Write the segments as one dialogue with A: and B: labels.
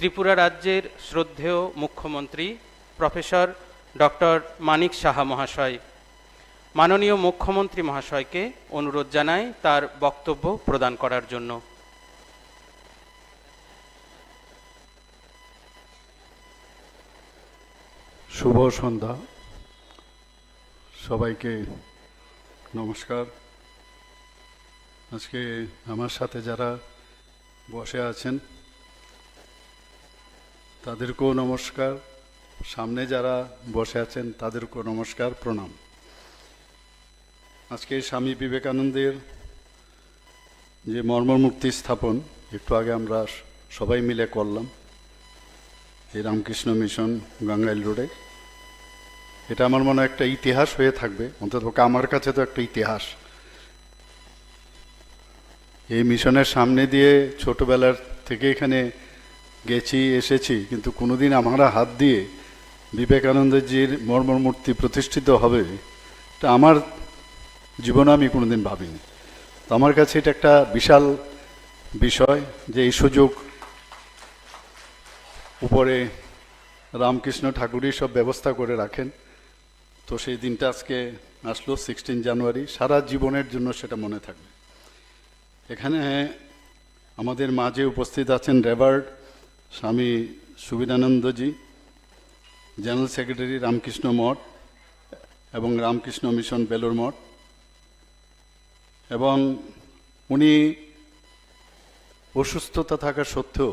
A: ত্রিপুরা রাজ্যের শ্রদ্ধেয় মুখ্যমন্ত্রী প্রফেসর ডক্টর মানিক সাহা মহাশয়। মাননীয় মুখ্যমন্ত্রী মহাশয়কে অনুরোধ জানাই তার বক্তব্য প্রদান করার জন্য।
B: শুভ সন্ধ্যা, সবাইকে নমস্কার। আজকে আমার সাথে যারা বসে আছেন তাদেরকেও নমস্কার, সামনে যারা বসে আছেন তাদেরকেও নমস্কার, প্রণাম। আজকে স্বামী বিবেকানন্দের যে মর্মমূর্তি স্থাপন একটু আগে আমরা সবাই মিলে করলাম এই রামকৃষ্ণ মিশন গাঙ্গাইল রোডে, এটা আমার মনে হয় একটা ইতিহাস হয়ে থাকবে, অন্তত আমার কাছে তো একটা ইতিহাস। এই মিশনের সামনে দিয়ে ছোটবেলার থেকে এখানে গেছি, এসেছি, কিন্তু কোনোদিন আমরা হাত দিয়ে বিবেকানন্দজির মর্মমূর্তি প্রতিষ্ঠিত হবে এটা আমার জীবনে আমি কোনোদিন ভাবিনি। তো আমার কাছে এটা একটা বিশাল বিষয় যে এই সুযোগ উপরে রামকৃষ্ণ ঠাকুরই সব ব্যবস্থা করে রাখেন। তো সেই দিনটা আজকে আসলো 16 জানুয়ারি, সারা জীবনের জন্য সেটা মনে থাকবে। এখানে আমাদের মাঝে উপস্থিত আছেন রেভার্ড স্বামী সুবিধানন্দজি, জেনারেল সেক্রেটারি রামকৃষ্ণ মঠ এবং রামকৃষ্ণ মিশন বেলুর মঠ, এবং উনি অসুস্থতা থাকা সত্ত্বেও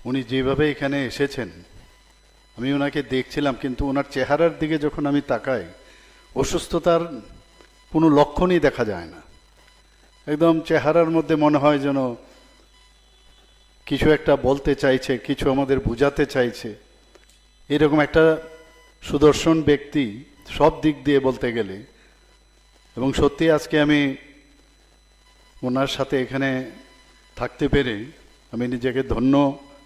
B: উনি যেভাবে এখানে এসেছেন, আমি ওনাকে দেখছিলাম, কিন্তু ওনার চেহারার দিকে যখন আমি তাকাই অসুস্থতার কোনো লক্ষণই দেখা যায় না। একদম চেহারার মধ্যে মনে হয় যেন কিছু একটা বলতে চাইছে, কিছু আমাদের বোঝাতে চাইছে। এরকম একটা সুদর্শন ব্যক্তি সব দিক দিয়ে বলতে গেলে, এবং সত্যি আজকে আমি ওনার সাথে এখানে থাকতে পেরে আমি নিজেকে ধন্য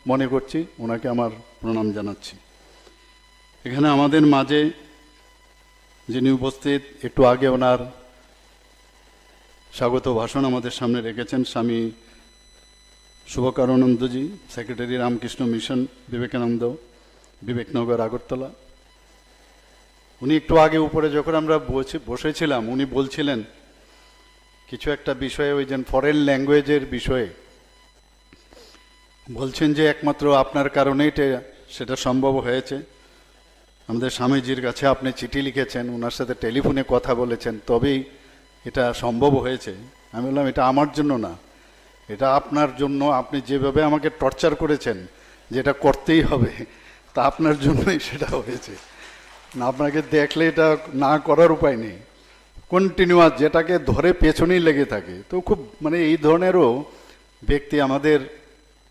B: মনে করছি, ওনাকে আমার প্রণাম জানাচ্ছি। এখানে আমাদের মাঝে যিনি উপস্থিত, একটু আগে ওনার স্বাগত ভাষণ আমাদের সামনে রেখেছেন স্বামী শুভকারানন্দজি, সেক্রেটারি রামকৃষ্ণ মিশন বিবেকানন্দ, বিবেকনগর, আগরতলা। উনি একটু আগে উপরে যখন আমরা বসেছিলাম উনি বলছিলেন কিছু একটা বিষয়ে, ওই যে ফরেন ল্যাঙ্গুয়েজের বিষয়ে বলছেন যে একমাত্র আপনার কারণেই সেটা সম্ভব হয়েছে। আমাদের স্বামীজির কাছে আপনি চিঠি লিখেছেন, ওনার সাথে টেলিফোনে কথা বলেছেন, তবেই এটা সম্ভব হয়েছে। আমি বললাম এটা আমার জন্য না, এটা আপনার জন্য। আপনি যেভাবে আমাকে টর্চার করেছেন যেটা করতেই হবে, তা আপনার জন্যই সেটা হয়েছে। না, আপনাকে দেখলে এটা না করার উপায় নেই, কন্টিনিউয়াস যেটাকে ধরে পেছনেই লেগে থাকে। তো খুব এই ধরনেরও ব্যক্তি আমাদের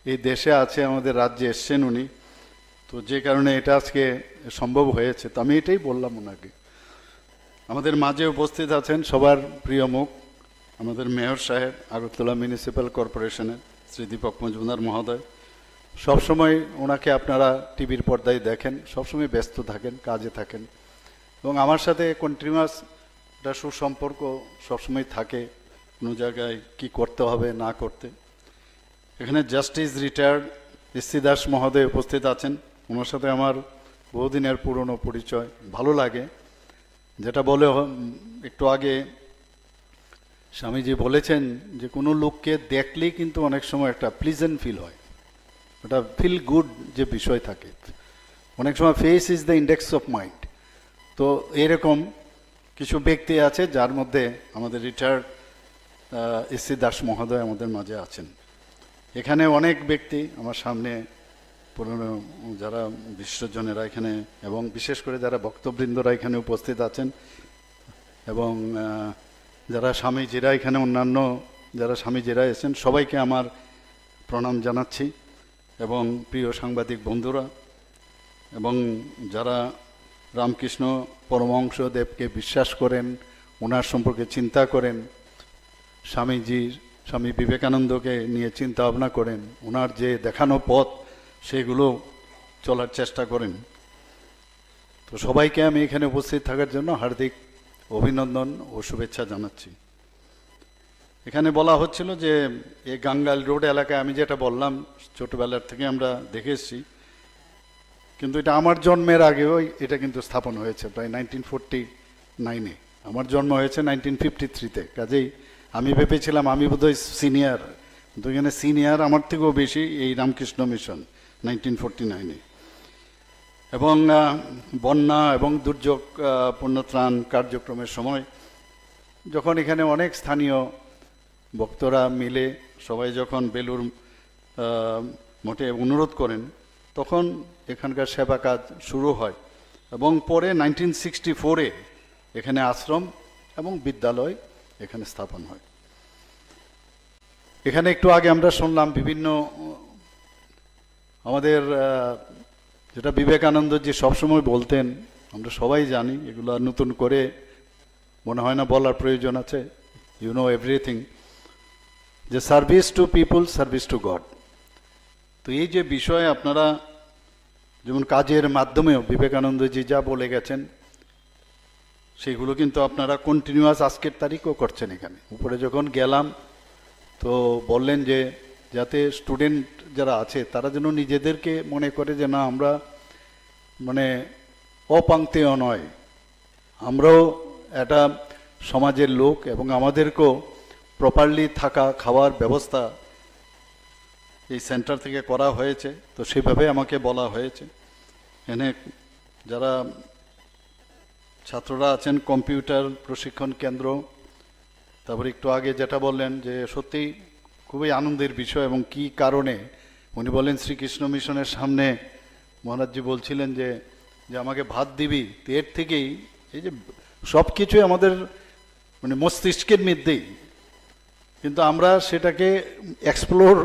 B: এই দেশে আছে, আমাদের রাজ্যে এসছেন উনি। তো যে কারণে এটা আজকে সম্ভব হয়েছে, তো আমি এটাই বললাম ওনাকে। আমাদের মাঝে উপস্থিত আছেন সবার প্রিয় মুখ, আমাদের মেয়র সাহেব, আগরতলা মিউনিসিপ্যাল কর্পোরেশনের শ্রী দীপক মজুমদার মহোদয়। সবসময় ওনাকে আপনারা টিভির পর্দায় দেখেন, সবসময় ব্যস্ত থাকেন, কাজে থাকেন, এবং আমার সাথে কন্টিনিউয়াস একটা সুসম্পর্ক সবসময় থাকে, কোনো জায়গায় কি করতে হবে না করতে। এখানে জাস্টিস রিটায়ার্ড এস.সি. দাস মহোদয় উপস্থিত আছেন। ওনার সাথে আমার বহুদিনের পুরনো পরিচয়, ভালো লাগে। যেটা বলে একটু আগে স্বামীজি বলেছেন যে কোনো লোককে দেখলেই কিন্তু অনেক সময় একটা প্লিজেন্ট ফিল হয়, ওটা ফিল গুড যে বিষয় থাকে। অনেক সময় face is the index of mind. তো এরকম কিছু ব্যক্তি আছে যার মধ্যে আমাদের রিটায়ার্ড এস.সি. দাস মহোদয় আমাদের মাঝে আছেন। এখানে অনেক ব্যক্তি আমার সামনে পুরনো যারা বিশ্বজনেরা এখানে, এবং বিশেষ করে যারা ভক্তবৃন্দরা এখানে উপস্থিত আছেন, এবং যারা স্বামীজিরা এখানে, অন্যান্য যারা স্বামীজিরা এসেছেন, সবাইকে আমার প্রণাম জানাচ্ছি। এবং প্রিয় সাংবাদিক বন্ধুরা, এবং যারা রামকৃষ্ণ পরমহংসদেবকে বিশ্বাস করেন, ওনার সম্পর্কে চিন্তা করেন, স্বামী বিবেকানন্দকে নিয়ে চিন্তা ভাবনা করেন, ওনার যে দেখানো পথ সেগুলো চলার চেষ্টা করেন, তো সবাইকে আমি এখানে উপস্থিত থাকার জন্য হার্দিক অভিনন্দন ও শুভেচ্ছা জানাচ্ছি। এখানে বলা হচ্ছিল যে এই গাঙ্গাল রোড এলাকায়, আমি যেটা বললাম ছোটবেলার থেকে আমরা দেখে এসেছি, কিন্তু এটা আমার জন্মের আগেও এটা কিন্তু স্থাপন হয়েছে প্রায় 1949-এ। আমার জন্ম হয়েছে 1953-তে, কাজেই আমি ভেবেছিলাম আমি বোধহয় সিনিয়র, কিন্তু এখানে সিনিয়র আমার থেকেও বেশি এই রামকৃষ্ণ মিশন 1949-এ। এবং বন্যা এবং দুর্যোগ পুনর্ত্রাণ কার্যক্রমের সময় যখন এখানে অনেক স্থানীয় ভক্তরা মিলে সবাই যখন বেলুর মঠে অনুরোধ করেন, তখন এখানকার সেবা কাজ শুরু হয় এবং পরে 1964-এ এখানে আশ্রম এবং বিদ্যালয় এখানে স্থাপন হয়। এখানে একটু আগে আমরা শুনলাম বিভিন্ন আমাদের যেটা বিবেকানন্দজি সবসময় বলতেন, আমরা সবাই জানি, এগুলো আর নতুন করে মনে হয় না বলার প্রয়োজন আছে, ইউ নো এভরিথিং, যে service to people, service to god. তো এই যে বিষয়ে আপনারা যেমন কাজের মাধ্যমেও বিবেকানন্দজি যা বলে গেছেন সেগুলো কিন্তু আপনারা কন্টিনিউয়াস আজকের তারিখও করছেন। এখানে উপরে যখন গেলাম তো বললেন যে যাতে স্টুডেন্ট যারা আছে তারা যেন নিজেদেরকে মনে করে যে না, আমরা মানে অপাংক্তেয় নয়, আমরাও একটা সমাজের লোক এবং আমাদেরকেও প্রপারলি থাকা খাওয়ার ব্যবস্থা এই সেন্টার থেকে করা হয়েছে। তো সেভাবে আমাকে বলা হয়েছে। এখানে যারা ছাত্ররা আছেন, কম্পিউটার প্রশিক্ষণ কেন্দ্র, তারপরে একটু আগে যেটা বললেন যে সত্যিই খুবই আনন্দের বিষয়। এবং কি কারণে উনি বলেন শ্রীকৃষ্ণ মিশনের সামনে মহারাজজি বলছিলেন যে আমাকে ভাত দিবি, তো এর থেকেই এই যে সব কিছুই আমাদের মানে মস্তিষ্কের মধ্যেই, কিন্তু আমরা সেটাকে এক্সপ্লোর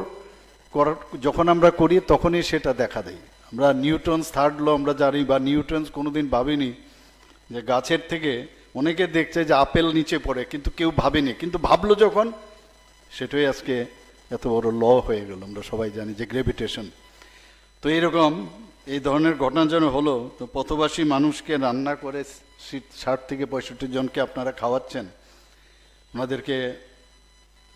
B: করার যখন আমরা করি তখনই সেটা দেখা দেয়। আমরা নিউটনস থার্ড ল আমরা জানি, বা নিউটনস কোনোদিন ভাবিনি যে গাছের থেকে অনেকে দেখছে যে আপেল নিচে পড়ে, কিন্তু কেউ ভাবেনি, কিন্তু ভাবলো যখন, সেটাই আজকে এত বড় ল হয়ে গেল। আমরা সবাই জানি যে গ্রেভিটেশন। তো এইরকম এই ধরনের ঘটনা যেন হলো, তো পথবাসী মানুষকে রান্না করে 60 থেকে 65 জনকে আপনারা খাওয়াচ্ছেন। ওনাদেরকে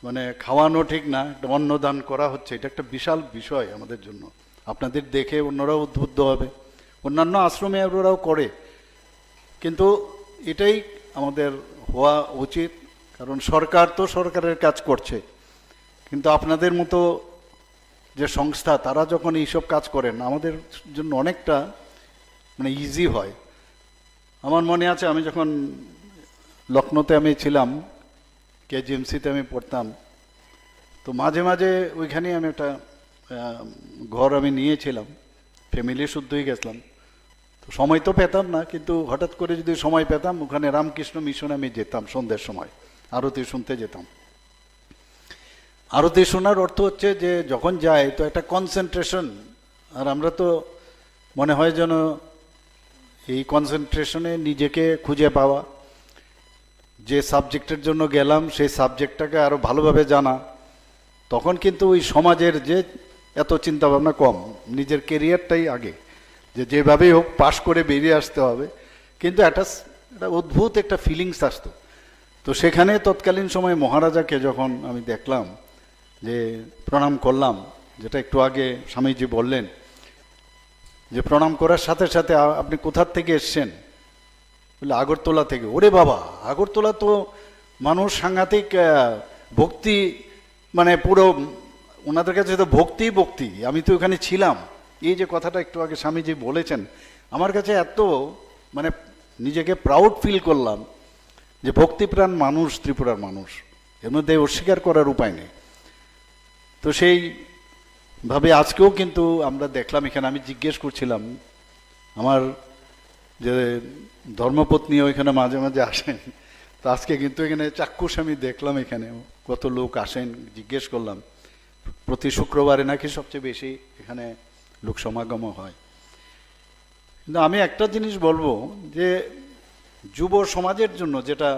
B: মানে খাওয়ানো ঠিক না, একটা অন্নদান করা হচ্ছে, এটা একটা বিশাল বিষয় আমাদের জন্য। আপনাদের দেখে অন্যরাও উদ্বুদ্ধ হবে, অন্যান্য আশ্রমে ওরাও করে, কিন্তু এটাই আমাদের হওয়া উচিত। কারণ সরকার তো সরকারের কাজ করছে, কিন্তু আপনাদের মতো যে সংস্থা তারা যখন এইসব কাজ করেন আমাদের জন্য অনেকটা মানে ইজি হয়। আমার মনে আছে আমি যখন লখনৌতে আমি ছিলাম, কেজিএমসিতে আমি পড়তাম, তো মাঝে মাঝে ওইখানে আমি একটা ঘর আমি নিয়েছিলাম, ফ্যামিলি শুদ্ধই গেছিলাম। তো সময় তো পেতাম না, কিন্তু হঠাৎ করে যদি সময় পেতাম ওখানে রামকৃষ্ণ মিশনে আমি যেতাম সন্ধ্যের সময়, আরতি শুনতে যেতাম। আরতি শোনার অর্থ হচ্ছে যে যখন যায় তো একটা কনসেন্ট্রেশন, আর আমরা তো মনে হয় যেন এই কনসেন্ট্রেশনে নিজেকে খুঁজে পাওয়া, যে সাবজেক্টের জন্য গেলাম সেই সাবজেক্টটাকে আরও ভালোভাবে জানা। তখন কিন্তু ওই সমাজের যে এত চিন্তাভাবনা কম, নিজের কেরিয়ারটাই আগে, যে যেভাবেই হোক পাশ করে বেরিয়ে আসতে হবে। কিন্তু একটা অদ্ভুত একটা ফিলিংস আসতো। তো সেখানে তৎকালীন সময় মহারাজাকে যখন আমি দেখলাম, যে প্রণাম করলাম, যেটা একটু আগে স্বামীজি বললেন যে প্রণাম করার সাথে সাথে আপনি কোথার থেকে এসছেন, বলে আগরতলা থেকে। ওরে বাবা, আগরতলা তো মানুষ সাংঘাতিক ভক্তি, মানে পুরো ওনাদের কাছে তো ভক্তিই ভক্তি। আমি তো ওখানে ছিলাম। এই যে কথাটা একটু আগে স্বামীজি বলেছেন, আমার কাছে এত মানে নিজেকে প্রাউড ফিল করলাম যে ভক্তিপ্রাণ মানুষ ত্রিপুরার মানুষ, এর মধ্যে অস্বীকার করার উপায় নেই। তো সেইভাবে আজকেও কিন্তু আমরা দেখলাম এখানে, আমি জিজ্ঞেস করছিলাম আমার যে ধর্মপত্নী ওইখানে মাঝে মাঝে আসেন, তো আজকে কিন্তু এখানে চাক্ষুষ আমি দেখলাম এখানে কত লোক আসেন। জিজ্ঞেস করলাম, প্রতি শুক্রবারে নাকি সবচেয়ে বেশি এখানে লোক সমাগম হয়। কিন্তু আমি একটা জিনিস বলবো যে যুব সমাজের জন্য, যেটা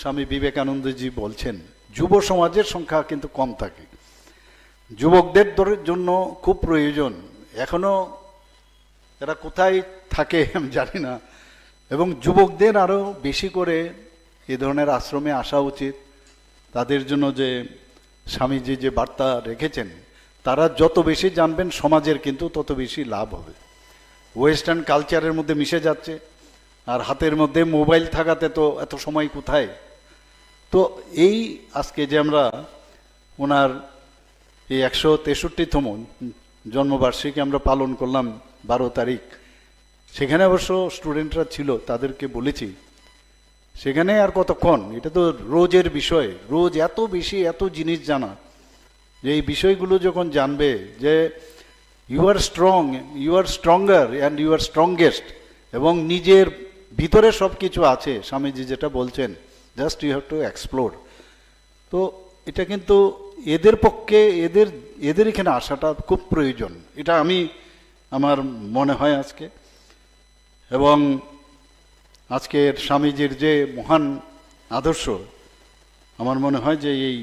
B: স্বামী বিবেকানন্দজি বলছেন, যুব সমাজের সংখ্যা কিন্তু কম থাকে, যুবকদের জন্য খুব প্রয়োজন। এখনো এরা কোথায় থাকে আমি জানি না, এবং যুবকদের আরও বেশি করে এ ধরনের আশ্রমে আসা উচিত। তাদের জন্য যে স্বামীজি যে বার্তা রেখেছেন, তারা যত বেশি জানবেন সমাজের কিন্তু তত বেশি লাভ হবে। ওয়েস্টার্ন কালচারের মধ্যে মিশে যাচ্ছে, আর হাতের মধ্যে মোবাইল থাকাতে তো এত সময় কোথায়। তো এই আজকে যে আমরা ওনার এই 163তম জন্মবার্ষিকী আমরা পালন করলাম 12 তারিখ, সেখানে অবশ্য স্টুডেন্টরা ছিল, তাদেরকে বলেছি সেখানে আর কতক্ষণ, এটা তো রোজের বিষয়, রোজ এত বেশি এত জিনিস জানা, যে এই বিষয়গুলো যখন জানবে যে you are strong, you are stronger and you are strongest, এবং নিজের ভিতরে সব কিছু আছে, স্বামীজি যেটা বলছেন, just you have to explore. তো এটা কিন্তু এদের পক্ষে এদের এখানে আসাটা খুব প্রয়োজন, এটা আমার মনে হয় আজকে। এবং আজকের স্বামীজির যে মহান আদর্শ, আমার মনে হয় যে এই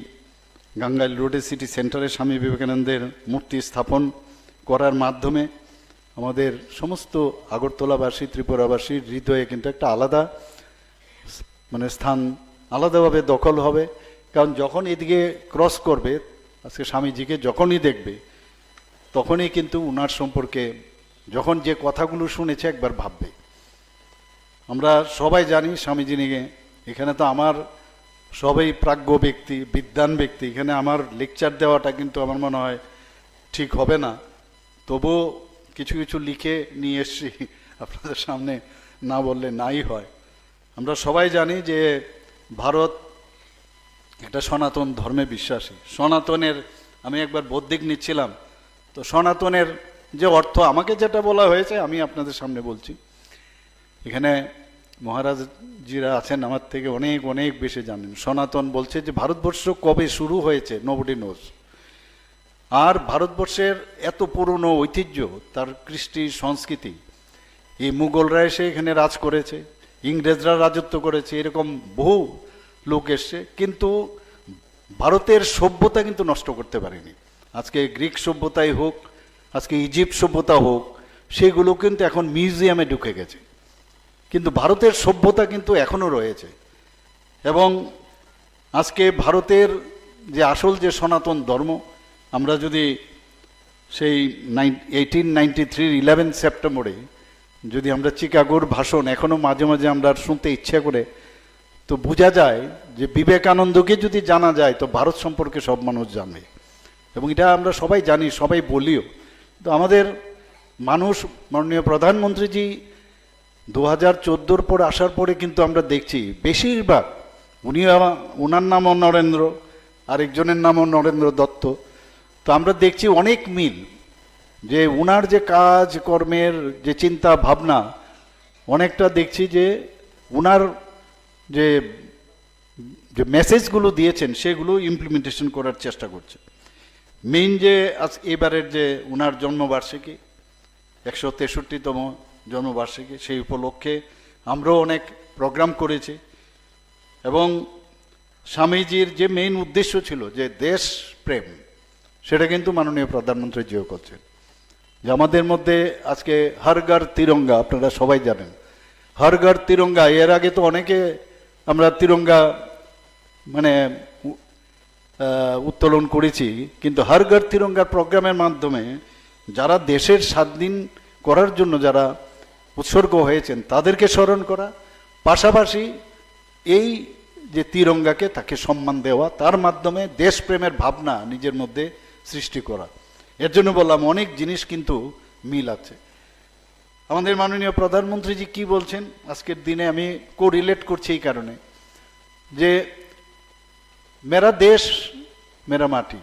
B: গাঙ্গাইল রোডে সিটি সেন্টারে স্বামী বিবেকানন্দের মূর্তি স্থাপন করার মাধ্যমে আমাদের সমস্ত আগরতলাবাসী ত্রিপুরাবাসীর হৃদয়ে কিন্তু একটা আলাদা স্থান আলাদাভাবে দখল হবে। কারণ যখন এদিকে ক্রস করবে, আজকে স্বামীজিকে যখনই দেখবে, তখনই কিন্তু উনার সম্পর্কে যখন যে কথাগুলো শুনেছে একবার ভাববে। আমরা সবাই জানি স্বামীজি নিয়ে, এখানে তো আমার সবাই প্রাজ্ঞ ব্যক্তি, বিদ্বান ব্যক্তি, এখানে আমার লেকচার দেওয়াটা কিন্তু আমার মনে হয় ঠিক হবে না, তবুও কিছু কিছু লিখে নিয়ে এসছি আপনাদের সামনে, না বললে নাই হয়। আমরা সবাই জানি যে ভারত এটা সনাতন ধর্মে বিশ্বাসী। সনাতনের আমি একবার বৌদ্ধিক নিচ্ছিলাম, তো সনাতনের যে অর্থ আমাকে যেটা বলা হয়েছে আমি আপনাদের সামনে বলছি। এখানে মহারাজজিরা আছেন আমার থেকে অনেক অনেক বেশি জানেন। সনাতন বলছে যে ভারতবর্ষ কবে শুরু হয়েছে, নোবডি নোজ। আর ভারতবর্ষের এত পুরনো ঐতিহ্য, তার কৃষ্টি সংস্কৃতি, এই মুঘলরা এসে এখানে রাজ করেছে, ইংরেজরা রাজত্ব করেছে, এরকম বহু লোক এসছে, কিন্তু ভারতের সভ্যতা কিন্তু নষ্ট করতে পারেনি। আজকে গ্রিক সভ্যতাই হোক, আজকে ইজিপ্ট সভ্যতা হোক, সেগুলো কিন্তু এখন মিউজিয়ামে ঢুকে গেছে, কিন্তু ভারতের সভ্যতা কিন্তু এখনও রয়েছে। এবং আজকে ভারতের যে আসল যে সনাতন ধর্ম, আমরা যদি সেই 1893 11 সেপ্টেম্বরে যদি আমরা চিকাগোর ভাষণ এখনও মাঝে মাঝে আমরা শুনতে ইচ্ছা করে, তো বোঝা যায় যে বিবেকানন্দকে যদি জানা যায় তো ভারত সম্পর্কে সব মানুষ জানবে। এবং এটা আমরা সবাই জানি, সবাই বলিও। তো আমাদের মানুষ, মাননীয় প্রধানমন্ত্রীজি 2014 পর আসার পরে কিন্তু আমরা দেখছি বেশিরভাগ ওনার নামও নরেন্দ্র, আরেকজনের নামও নরেন্দ্র দত্ত। তো আমরা দেখছি অনেক মিল, যে ওনার যে কাজ কর্মের যে চিন্তা ভাবনা, অনেকটা দেখছি যে ওনার যে যে মেসেজগুলো দিয়েছেন সেগুলো ইমপ্লিমেন্টেশন করার চেষ্টা করছে। মেইন যে আজ এবারের যে ওনার জন্মবার্ষিকী, 163তম জন্মবার্ষিকী, সেই উপলক্ষে আমরাও অনেক প্রোগ্রাম করেছি। এবং স্বামীজির যে মেইন উদ্দেশ্য ছিল যে দেশ প্রেম, সেটা কিন্তু মাননীয় প্রধানমন্ত্রী জিও করছেন। যে আমাদের মধ্যে আজকে হর ঘর তিরঙ্গা, আপনারা সবাই জানেন হর ঘর তিরঙ্গা। এর আগে তো অনেকে আমরা তিরঙ্গা উত্তোলন করেছি, কিন্তু হর ঘর তিরঙ্গার প্রোগ্রামের মাধ্যমে যারা দেশের স্বাধীন করার জন্য যারা উৎসর্গ হয়েছেন তাদেরকে স্মরণ করা, পাশাপাশি এই যে তিরঙ্গাকে তাকে সম্মান দেওয়া, তার মাধ্যমে দেশপ্রেমের ভাবনা নিজের মধ্যে সৃষ্টি করা। এর জন্য বললাম অনেক জিনিস কিন্তু মিল আছে। আমাদের মাননীয় প্রধানমন্ত্রীজি কি বলছেন আজকের দিনে, আমি কোরিলেট করছি এই কারণে যে মেরা দেশ মেরা মাটি,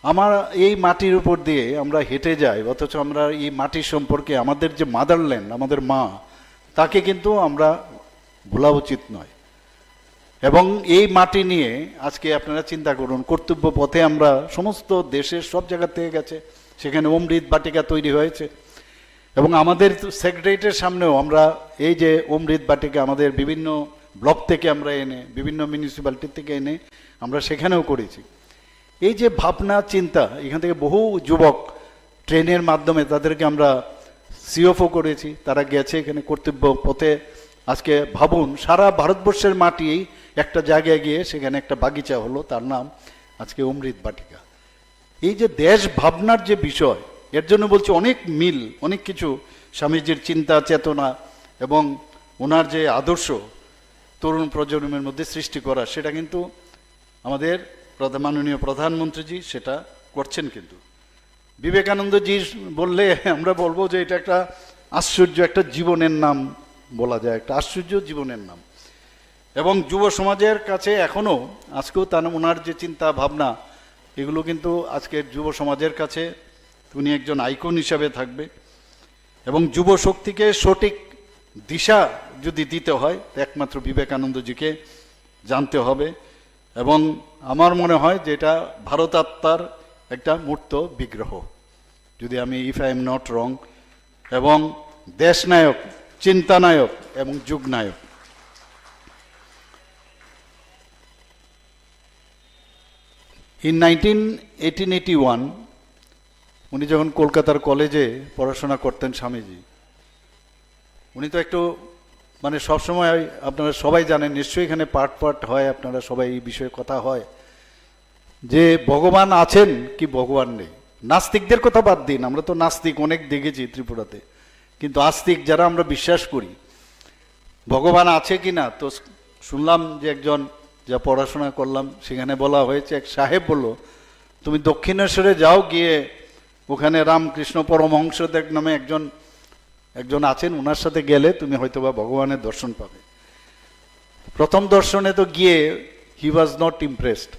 B: আমার এই মাটির উপর দিয়ে আমরা হেঁটে যাই, অথচ আমরা এই মাটির সম্পর্কে, আমাদের যে মাদারল্যান্ড, আমাদের মা, তাকে কিন্তু আমরা ভোলা উচিত নয়। এবং এই মাটি নিয়ে আজকে আপনারা চিন্তা করুন, কর্তব্য পথে আমরা সমস্ত দেশের সব জায়গা থেকে গেছে, সেখানে অমৃত বাটিকা তৈরি হয়েছে। এবং আমাদের সেক্রেটারিয়েটের সামনেও আমরা এই যে অমৃত বাটিকা আমাদের বিভিন্ন ব্লক থেকে আমরা এনে, বিভিন্ন মিউনিসিপ্যালিটি থেকে এনে আমরা সেখানেও করেছি। এই যে ভাবনা চিন্তা, এখান থেকে বহু যুবক ট্রেনের মাধ্যমে তাদেরকে আমরা সিওফও করেছি, তারা গেছে এখানে কর্তব্য পথে। আজকে ভাবুন, সারা ভারতবর্ষের মাটি একটা জায়গায় গিয়ে সেখানে একটা বাগিচা হলো, তার নাম আজকে অমৃত বাটিকা। এই যে দেশ ভাবনার যে বিষয়, এর জন্য বলছি অনেক মিল, অনেক কিছু স্বামীজির চিন্তা চেতনা এবং ওনার যে আদর্শ তরুণ প্রজন্মের মধ্যে সৃষ্টি করা, সেটা কিন্তু আমাদের মাননীয় প্রধানমন্ত্রীজি সেটা করছেন। কিন্তু বিবেকানন্দজি বললে আমরা বলবো যে এটা একটা আশ্চর্য একটা জীবনের নাম বলা যায়, একটা আশ্চর্য জীবনের নাম। এবং যুব সমাজের কাছে এখনও আজকেও ওনার যে চিন্তা ভাবনা, এগুলো কিন্তু আজকের যুব সমাজের কাছে উনি একজন আইকন হিসাবে থাকবে। এবং যুব শক্তিকে সঠিক দিশা যদি দিতে হয়, একমাত্র বিবেকানন্দজিকে জানতে হবে। এবং আমার মনে হয় যে এটা ভারত আত্মার একটা মূর্ত বিগ্রহ, যদি আমি if I am not wrong, এবং দেশনায়ক, চিন্তানায়ক এবং যুগনায়ক। ইন 1881 উনি যখন কলকাতার কলেজে পড়াশোনা করতেন স্বামীজি, উনি তো একটু মানে সবসময় আপনারা সবাই জানেন নিশ্চয়ই, এখানে পাঠ পাঠ হয়, আপনারা সবাই এই বিষয়ে কথা হয় যে ভগবান আছেন কি ভগবান নেই। নাস্তিকদের কথা বাদ দিন, আমরা তো নাস্তিক অনেক দেখেছি ত্রিপুরাতে, কিন্তু আস্তিক যারা আমরা বিশ্বাস করি ভগবান আছে কি না, তো শুনলাম যে একজন যা পড়াশোনা করলাম সেখানে বলা হয়েছে, এক সাহেব বলল তুমি দক্ষিণেশ্বরে যাও, গিয়ে ওখানে রামকৃষ্ণ পরমহংসদেব নামে একজন আছেন, ওনার সাথে গেলে তুমি হয়তোবা ভগবানের দর্শন পাবে। প্রথম দর্শনে তো গিয়ে হি ওয়াজ নট ইমপ্রেসড,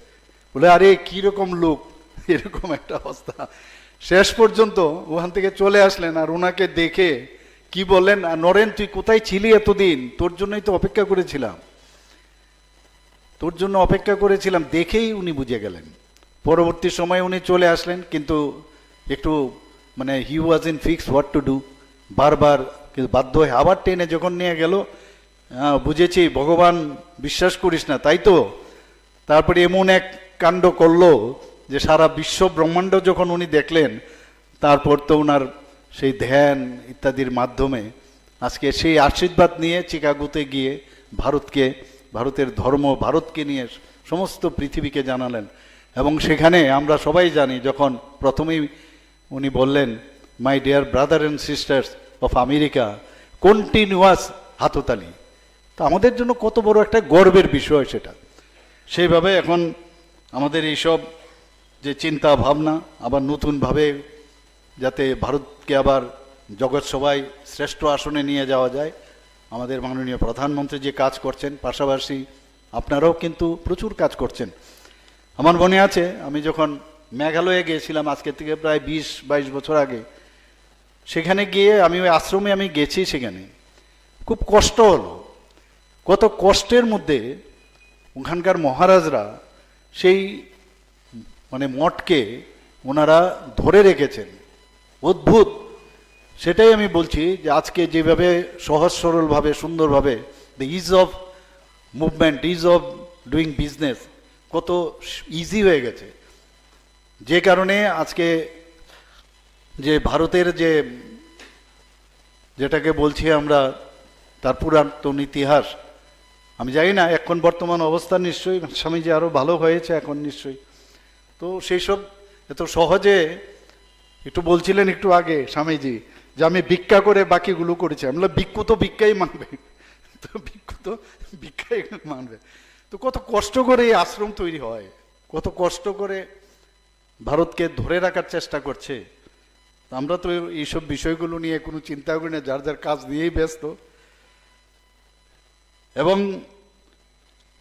B: বলে আরে কিরকম লোক, এরকম একটা অবস্থা। শেষ পর্যন্ত ওখান থেকে চলে আসলেন, আর ওনাকে দেখে কি বললেন, নরেন তুই কোথায় ছিলি এতদিন, তোর জন্যই তো অপেক্ষা করেছিলাম, তোর জন্য অপেক্ষা করেছিলাম। দেখেই উনি বুঝে গেলেন। পরবর্তী সময় উনি চলে আসলেন, কিন্তু একটু মানে he was in fix what to do, বারবার কিন্তু বাধ্য হয়ে আবার টেনে যখন নিয়ে গেল, বুঝেছি ভগবান বিশ্বাস করিস না তাই তো। তারপরে এমন এক কাণ্ড করলো যে সারা বিশ্ব ব্রহ্মাণ্ড যখন উনি দেখলেন, তারপর তো ওনার সেই ধ্যান ইত্যাদির মাধ্যমে আজকে সেই আশীর্বাদ নিয়ে চিকাগোতে গিয়ে ভারতের ধর্ম, ভারতকে নিয়ে সমস্ত পৃথিবীকে জানালেন। এবং সেখানে আমরা সবাই জানি, যখন প্রথমেই উনি বললেন my dear brother and sisters of America, continuous হাততালি, তো আমাদের জন্য কত বড় একটা গর্বের বিষয় সেটা। সেইভাবে এখন আমাদের এইসব যে চিন্তা ভাবনা আবার নতুনভাবে যাতে ভারতকে আবার জগৎ সভায় শ্রেষ্ঠ আসনে নিয়ে যাওয়া যায়, আমাদের মাননীয় প্রধানমন্ত্রী যে কাজ করছেন, পাশাপাশি আপনারাও কিন্তু প্রচুর কাজ করছেন। আমার মনে আছে আমি যখন মেঘালয়ে গিয়েছিলাম আজকের থেকে প্রায় 20-22 বছর আগে, সেখানে গিয়ে আমি ওই আশ্রমে আমি গেছি, সেখানে খুব কষ্ট হলো। কত কষ্টের মধ্যে ওখানকার মহারাজরা সেই মানে মঠকে ওনারা ধরে রেখেছেন, অদ্ভুত। সেটাই আমি বলছি যে আজকে যেভাবে সহজ সরলভাবে সুন্দরভাবে the is of movement, is of doing business কত ইজি হয়ে গেছে, যে কারণে আজকে যে ভারতের যেটাকে বলছি আমরা তার পুরাতন ইতিহাস, আমি জানি না এখন বর্তমান অবস্থা নিশ্চয়ই স্বামীজি আরও ভালো হয়েছে এখন নিশ্চয়ই। তো সেই সব এত সহজে, একটু বলছিলেন একটু আগে স্বামীজি যে আমি ভিক্ষা করে বাকিগুলো করেছি, আমরা ভিক্ষু তো ভিক্ষাই মানবে, তো ভিক্ষু তো ভিক্ষাই মানবে। তো কত কষ্ট করে এই আশ্রম তৈরি হয়, কত কষ্ট করে ভারতকে ধরে রাখার চেষ্টা করছে। আমরা তো এইসব বিষয়গুলো নিয়ে কোনো চিন্তা করি না, যার যার কাজ নিয়েই ব্যস্ত। এবং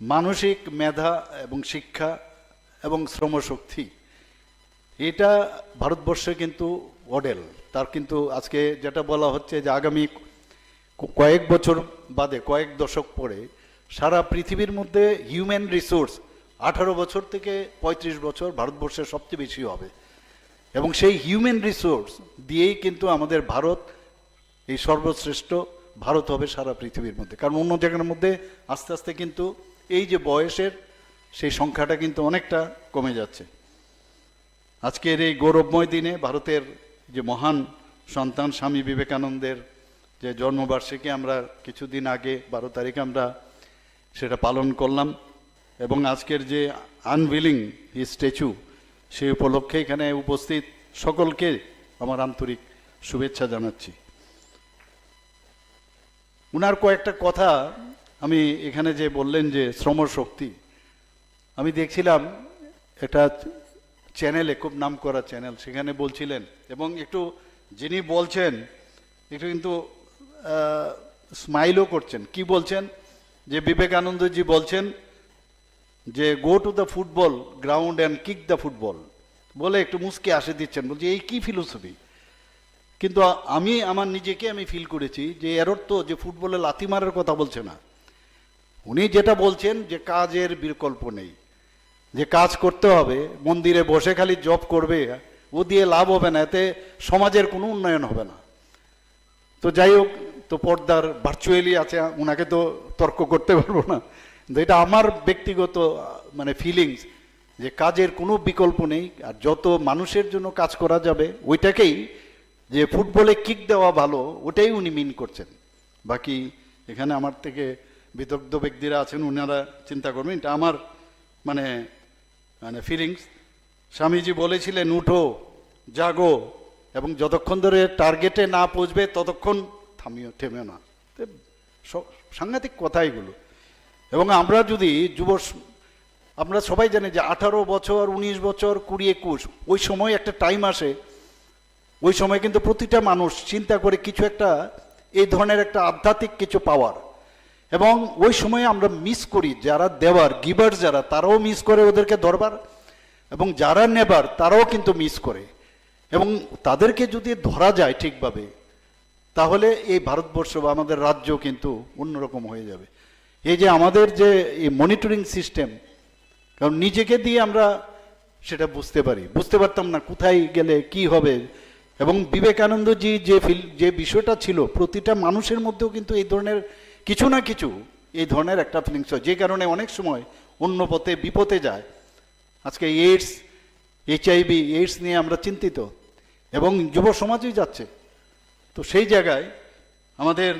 B: মানসিক মেধা এবং শিক্ষা এবং শ্রমশক্তি, এটা ভারতবর্ষে কিন্তু মডেল। তার কিন্তু আজকে যেটা বলা হচ্ছে যে আগামী কয়েক বছর বাদে, কয়েক দশক পরে সারা পৃথিবীর মধ্যে হিউম্যান রিসোর্স 18 বছর থেকে 35 বছর ভারতবর্ষের সবচেয়ে বেশি হবে। এবং সেই হিউম্যান রিসোর্স দিয়েই কিন্তু আমাদের ভারত এই সর্বশ্রেষ্ঠ ভারত হবে সারা পৃথিবীর মধ্যে। কারণ অন্য জায়গার মধ্যে আস্তে আস্তে কিন্তু এই যে বয়সের সেই সংখ্যাটা কিন্তু অনেকটা কমে যাচ্ছে। আজকের এই গৌরবময় দিনে ভারতের যে মহান সন্তান স্বামী বিবেকানন্দের যে জন্মবার্ষিকী আমরা কিছুদিন আগে 12 তারিখে আমরা সেটা পালন করলাম। এবং আজকের যে আনভিলিং স্ট্যাচু সেই উপলক্ষে এখানে উপস্থিত সকলকে আমার আন্তরিক শুভেচ্ছা জানাচ্ছি। উনার কয়েকটা কথা আমি এখানে যে বললেন যে শ্রমশক্তি, আমি দেখছিলাম একটা চ্যানেলে, খুব নাম করা চ্যানেল, সেখানে বলছিলেন এবং একটু যিনি বলছেন একটু কিন্তু স্মাইলও করছেন। কি বলছেন? যে বিবেকানন্দজি বলছেন যে go to the football ground and kick the football, বলে একটু মুসকে আসে দিচ্ছেন, বলছি এই কি ফিলোসফি। কিন্তু আমি আমার নিজেকে আমি ফিল করেছি যে এর অর্থ যে ফুটবলে লাথি মারার কথা বলছে না। উনি যেটা বলছেন যে কাজের বিকল্প নেই, যে কাজ করতে হবে, মন্দিরে বসে খালি জব করবে ও দিয়ে লাভ হবে না, এতে সমাজের কোনো উন্নয়ন হবে না। তো যাই হোক, তো পর্দার ভার্চুয়ালি আছে, ওনাকে তো তর্ক করতে পারবো না। এটা আমার ব্যক্তিগত মানে ফিলিংস যে কাজের কোনো বিকল্প নেই, আর যত মানুষের জন্য কাজ করা যাবে ওইটাকেই, যে ফুটবলে কিক দেওয়া ভালো ওটাই উনি মিন করছেন। বাকি এখানে আমার থেকে বিদগ্ধ ব্যক্তিরা আছেন, ওনারা চিন্তা করবেন। এটা আমার মানে মানে ফিলিংস। স্বামীজি বলেছিলেন উঠো, জাগো, এবং যতক্ষণ ধরে টার্গেটে না পৌঁছবে ততক্ষণ থেমেও না। সাংঘাতিক কথা এগুলো। এবং আমরা যদি আমরা সবাই জানি যে 18 বছর, 19 বছর, 20, 21 ওই সময় একটা টাইম আসে, ওই সময় কিন্তু প্রতিটা মানুষ চিন্তা করে কিছু একটা এই ধরনের একটা আধ্যাত্মিক কিছু পাওয়ার, এবং ওই সময় আমরা মিস করি। যারা দেওয়ার গিভার যারা, তারাও মিস করে ওদেরকে ধরবার, এবং যারা নেবার তারাও কিন্তু মিস করে। এবং তাদেরকে যদি ধরা যায় ঠিকভাবে, তাহলে এই ভারতবর্ষ বা আমাদের রাজ্য কিন্তু অন্যরকম হয়ে যাবে। এই যে আমাদের যে এই মনিটরিং সিস্টেম, কারণ নিজেকে দিয়ে আমরা সেটা বুঝতে পারতাম না কোথায় গেলে কি হবে। এবং বিবেকানন্দজি যে বিষয়টা ছিল, প্রতিটা মানুষের মধ্যেও কিন্তু এই ধরনের কিছু না কিছু এই ধরনের একটা ফিলিংস হয়, যে কারণে অনেক সময় অন্য পথে বিপথে যায়। আজকে HIV এইডস নিয়ে আমরা চিন্তিত, এবং যুব সমাজই যাচ্ছে। তো সেই জায়গায় আমাদের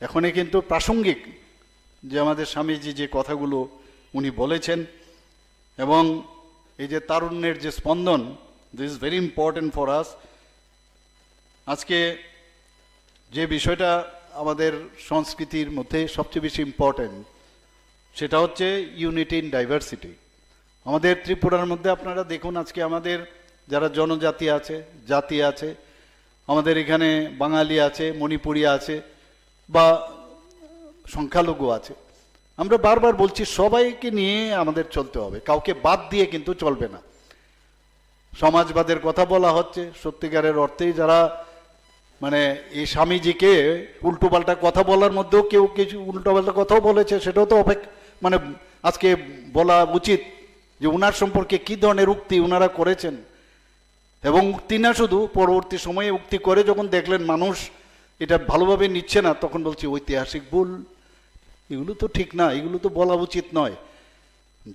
B: এখনই কিন্তু প্রাসঙ্গিক যে আমাদের স্বামীজি যে কথাগুলো উনি বলেছেন, এবং এই যে তারুণ্যের যে স্পন্দন, this is very important for us. আজকে যে বিষয়টা আমাদের সংস্কৃতির মধ্যে সবচেয়ে বেশি ইম্পর্টেন্ট, সেটা হচ্ছে ইউনিটি ইন ডাইভার্সিটি। আমাদের ত্রিপুরার মধ্যে আপনারা দেখুন, আজকে আমাদের যারা জনজাতি আছে, জাতি আছে, আমাদের এখানে বাঙালি আছে, মণিপুরি আছে, বা সংখ্যালঘু আছে। আমরা বারবার বলছি সবাইকে নিয়ে আমাদের চলতে হবে, কাউকে বাদ দিয়ে কিন্তু চলবে না। সমাজবাদের কথা বলা হচ্ছে, সত্যিকারের অর্থেই যারা মানে এই স্বামীজিকে উল্টোপাল্টা কথা বলার মধ্যেও কেউ কিছু উল্টোপাল্টা কথাও বলেছে, সেটাও তো মানে আজকে বলা উচিত যে উনার সম্পর্কে কি ধরনের উক্তি উনারা করেছেন। এবং উক্তি না শুধু, পরবর্তী সময়ে উক্তি করে যখন দেখলেন মানুষ এটা ভালোভাবে নিচ্ছে না, তখন বলছি ঐতিহাসিক ভুল, এগুলো তো ঠিক না, এগুলো তো বলা উচিত নয়।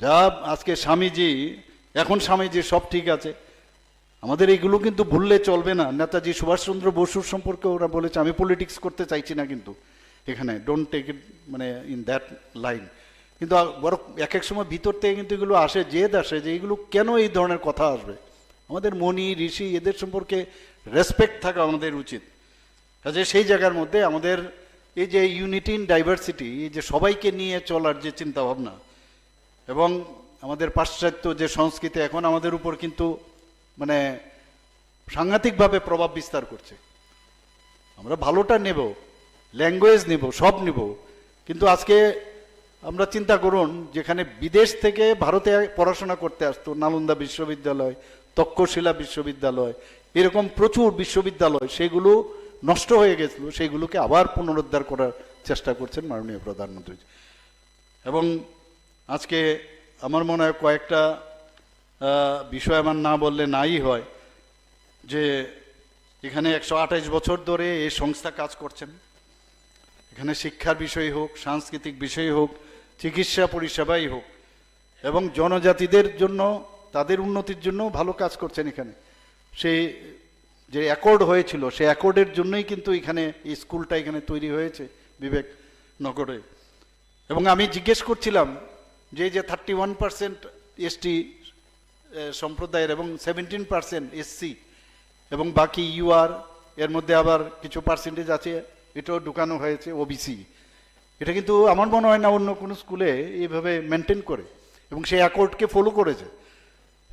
B: যা আজকে স্বামীজি, এখন স্বামীজি সব ঠিক আছে, আমাদের এইগুলো কিন্তু ভুললে চলবে না। নেতাজি সুভাষচন্দ্র বসুর সম্পর্কে ওরা বলেছে, আমি পলিটিক্স করতে চাইছি না কিন্তু এখানে, ডোন্ট টেক ইট মানে ইন দ্যাট লাইন। কিন্তু বড় এক এক সময় ভিতর থেকে কিন্তু এগুলো আসে, জেদ আসে যে এগুলো কেন এই ধরনের কথা আসবে। আমাদের মণি ঋষি এদের সম্পর্কে রেসপেক্ট থাকা আমাদের উচিত। কাজে সেই জায়গার মধ্যে আমাদের এই যে ইউনিটি ইন ডাইভার্সিটি, এই যে সবাইকে নিয়ে চলার যে চিন্তা ভাবনা, এবং আমাদের পাশ্চাত্য যে সংস্কৃতি এখন আমাদের উপর কিন্তু মানে সাংঘাতিকভাবে প্রভাব বিস্তার করছে। আমরা ভালোটা নেব, ল্যাঙ্গুয়েজ নেব, সব নেব, কিন্তু আজকে আমরা চিন্তা করুন, যেখানে বিদেশ থেকে ভারতে পড়াশোনা করতে আসতো, নালন্দা বিশ্ববিদ্যালয়, তক্ষশিলা বিশ্ববিদ্যালয়, এরকম প্রচুর বিশ্ববিদ্যালয়, সেগুলো নষ্ট হয়ে গেছিল, সেগুলোকে আবার পুনরুদ্ধার করার চেষ্টা করছেন মাননীয় প্রধানমন্ত্রী। এবং আজকে আমার মনে হয় কয়েকটা বিষয় আমার না বললে নাই হয়, যে এখানে 128 বছর ধরে এই সংস্থা কাজ করছেন। এখানে শিক্ষার বিষয় হোক, সাংস্কৃতিক বিষয় হোক, চিকিৎসা পরিষেবাই হোক, এবং জনজাতিদের জন্য তাদের উন্নতির জন্য ভালো কাজ করছেন। এখানে সেই যে অ্যাকর্ড হয়েছিল, সেই অ্যাকর্ডের জন্যই কিন্তু এখানে এই স্কুলটা এখানে তৈরি হয়েছে বিবেকনগরে। এবং আমি জিজ্ঞেস করছিলাম যে 31% এসটি সম্প্রদায়ের এবং 17% এসসি এবং বাকি ইউআর, এর মধ্যে আবার কিছু পার্সেন্টেজ আছে এটাও ঢুকানো হয়েছে ওবিসি। এটা কিন্তু আমার মনে হয় না অন্য কোনো স্কুলে এইভাবে মেনটেন করে এবং সেই অ্যাকর্ডকে ফলো করেছে।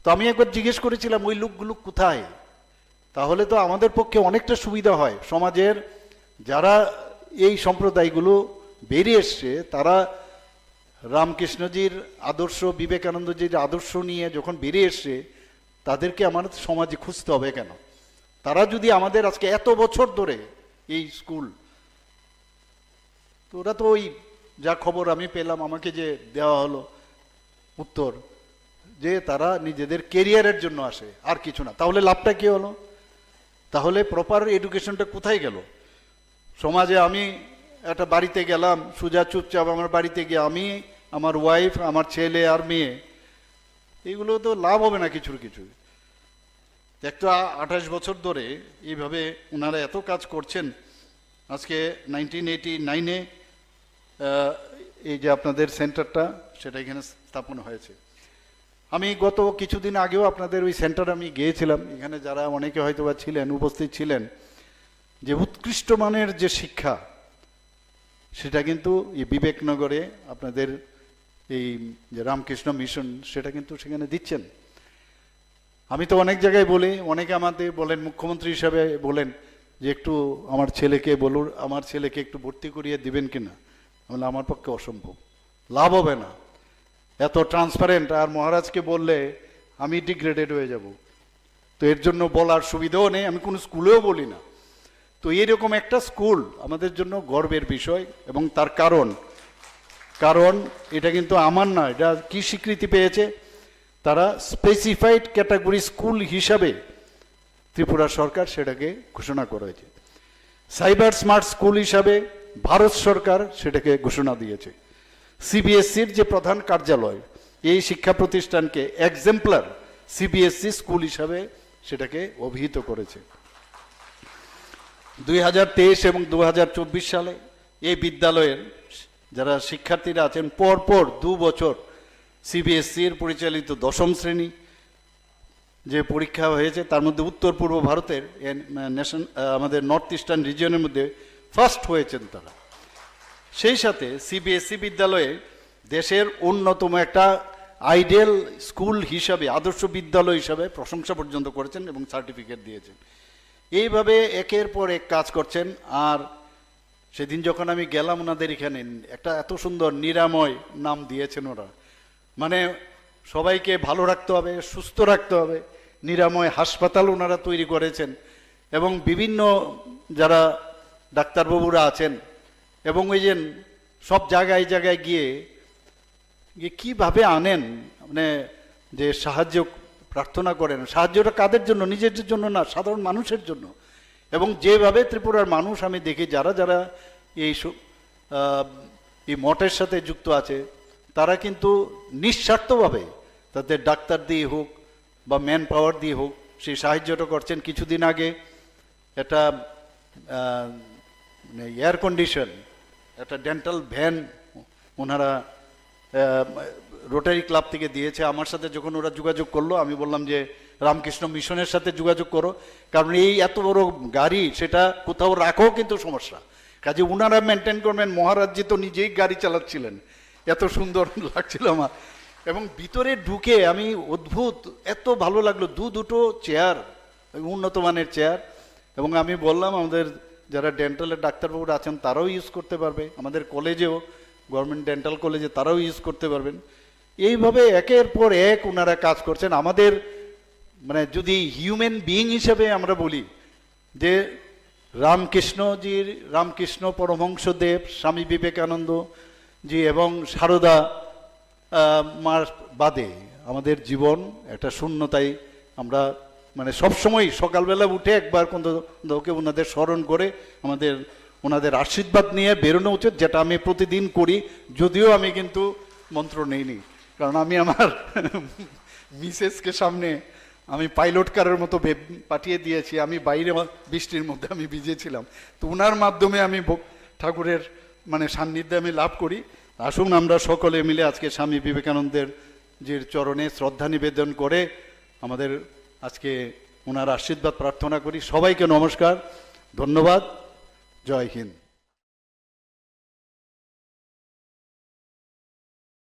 B: তো আমি একবার জিজ্ঞেস করেছিলাম ওই লোকগুলো কোথায়, তাহলে তো আমাদের পক্ষে অনেকটা সুবিধা হয়। সমাজের যারা এই সম্প্রদায়গুলো বেরিয়ে এসছে তারা রামকৃষ্ণজির আদর্শ, বিবেকানন্দজির আদর্শ নিয়ে যখন বেরিয়ে এসছে তাদেরকে আমাদের সমাজে খুঁজতে হবে কেন? তারা যদি আমাদের আজকে এত বছর ধরে এই স্কুল, তো ওরা তো ওই যা খবর আমি পেলাম, আমাকে যে দেওয়া হলো উত্তর, যে তারা নিজেদের কেরিয়ারের জন্য আসে আর কিছু না। তাহলে লাভটা কি হলো? তাহলে প্রপার এডুকেশনটা কোথায় গেল? সমাজে আমি একটা বাড়িতে গেলাম, সোজা চুপচাপ আমার বাড়িতে গিয়ে আমি, আমার ওয়াইফ, আমার ছেলে আর মেয়ে, এগুলো তো লাভ হবে না কিছুর কিছু। একটা 28 বছর ধরে এইভাবে ওনারা এত কাজ করছেন। আজকে 1989-এ এই যে আপনাদের সেন্টারটা, সেটা এখানে স্থাপন হয়েছে। আমি গত কিছুদিন আগেও আপনাদের ওই সেন্টারে আমি গিয়েছিলাম। এখানে যারা অনেকে হয়তো বা ছিলেন, উপস্থিত ছিলেন, যে উৎকৃষ্ট মানের যে শিক্ষা সেটা কিন্তু এই বিবেকনগরে আপনাদের এই যে রামকৃষ্ণ মিশন সেটা কিন্তু সেখানে দিচ্ছেন। আমি তো অনেক জায়গায় বলি, অনেকে আমাদের বলেন, মুখ্যমন্ত্রী হিসাবে বলেন যে একটু আমার ছেলেকে বলুন, আমার ছেলেকে একটু ভর্তি করিয়ে দিবেন কিনা। বলে আমার পক্ষে অসম্ভব, লাভ হবে না, এত ট্রান্সপারেন্ট। আর মহারাজকে বললে আমি ডিগ্রেডেড হয়ে যাব, তো এর জন্য বলার সুবিধাও নেই, আমি কোনো স্কুলেও বলি না। তো এইরকম একটা স্কুল আমাদের জন্য গর্বের বিষয়। এবং তার কারণ এটা কিন্তু আমার না, এটা কি স্বীকৃতি পেয়েছে, তারা স্পেসিফাইড ক্যাটাগরি স্কুল হিসাবে ত্রিপুরা সরকার সেটাকে ঘোষণা করেছে। সাইবার স্মার্ট স্কুল হিসাবে ভারত সরকার সেটাকে ঘোষণা দিয়েছে। সিবিএসসির যে প্রধান কার্যালয় এই শিক্ষা প্রতিষ্ঠানকে এক্সাম্পলার সিবিএসসি স্কুল হিসাবে সেটাকে অভিহিত করেছে। 2023 এবং 2024 সালে এই বিদ্যালয়ের যারা শিক্ষার্থীরা আছেন পরপর 2 বছর সিবিএসসির পরিচালিত 10ম শ্রেণী যে পরীক্ষা হয়েছে তার মধ্যে উত্তর পূর্ব ভারতের আমাদের নর্থ ইস্টার্ন রিজিয়নের মধ্যে ফার্স্ট হয়েছেন তারা। সেই সাথে সিবিএসসি বিদ্যালয়ে দেশের অন্যতম একটা আইডিয়াল স্কুল হিসাবে, আদর্শ বিদ্যালয় হিসাবে প্রশংসা পর্যন্ত করেছেন এবং সার্টিফিকেট দিয়েছেন। এইভাবে একের পর এক কাজ করছেন। আর সেদিন যখন আমি গেলাম ওনাদের এখানে, একটা এত সুন্দর নিরাময় নাম দিয়েছেন ওরা, মানে সবাইকে ভালো রাখতে হবে, সুস্থ রাখতে হবে। নিরাময় হাসপাতাল ওনারা তৈরি করেছেন এবং বিভিন্ন যারা ডাক্তারবাবুরা আছেন এবং ওই যে সব জায়গায় জায়গায় গিয়ে কিভাবে আনেন, মানে যে সাহায্য প্রার্থনা করেন, সাহায্যটা কাদের জন্য? নিজেদের জন্য না, সাধারণ মানুষের জন্য। এবং যেভাবে ত্রিপুরার মানুষ আমি দেখি যারা যারা এই মঠের সাথে যুক্ত আছে তারা কিন্তু নিঃস্বার্থভাবে তাদের ডাক্তার দিয়ে হোক বা ম্যান পাওয়ার দিয়ে হোক সেই সাহায্যটা করছেন। কিছুদিন আগে একটা এয়ার কন্ডিশন একটা ডেন্টাল ভ্যান ওনারা রোটারি ক্লাব থেকে দিয়েছে। আমার সাথে যখন ওরা যোগাযোগ করলো আমি বললাম যে রামকৃষ্ণ মিশনের সাথে যোগাযোগ করো, কারণ এই এত বড় গাড়ি সেটা কোথাও রাখো কিন্তু সমস্যা, কাজে ওনারা মেনটেন করবেন। মহারাজজি তো নিজেই গাড়ি চালাচ্ছিলেন, এত সুন্দর লাগছিল আমার। এবং ভিতরে ঢুকে আমি অদ্ভুত, এত ভালো লাগলো, দুটো চেয়ার, উন্নত মানের চেয়ার। এবং আমি বললাম আমাদের যারা ডেন্টালের ডাক্তারবাবুরা আছেন তারাও ইউজ করতে পারবে, আমাদের কলেজেও, গভর্নমেন্ট ডেন্টাল কলেজে তারাও ইউজ করতে পারবেন। এইভাবে একের পর এক ওনারা কাজ করছেন। আমাদের মানে যদি হিউম্যান বিইং হিসেবে আমরা বলি যে রামকৃষ্ণ পরমহংসদেব, স্বামী বিবেকানন্দ জি এবং সারদা মার বাদে আমাদের জীবন একটা শূন্যতায়। আমরা মানে সবসময় সকালবেলা উঠে একবার কোনকে ওনাদের স্মরণ করে ওনাদের আশীর্বাদ নিয়ে বেরোনো উচিত, যেটা আমি প্রতিদিন করি। যদিও আমি কিন্তু মন্ত্র নেইনি, কারণ আমি আমার মিসেসকে সামনে আমি পাইলট কারের মতো পাঠিয়ে দিয়েছি। আমি বাইরে বৃষ্টির মধ্যে আমি ভিজেছিলাম, তো ওনার মাধ্যমে আমি ঠাকুরের মানে সান্নিধ্যে আমি লাভ করি। আসুন আমরা সকলে মিলে আজকে স্বামী বিবেকানন্দের যে চরণে শ্রদ্ধা নিবেদন করে আমাদের আজকে ওনার আশীর্বাদ প্রার্থনা করি। সবাইকে নমস্কার, ধন্যবাদ, জয় হিন্দ।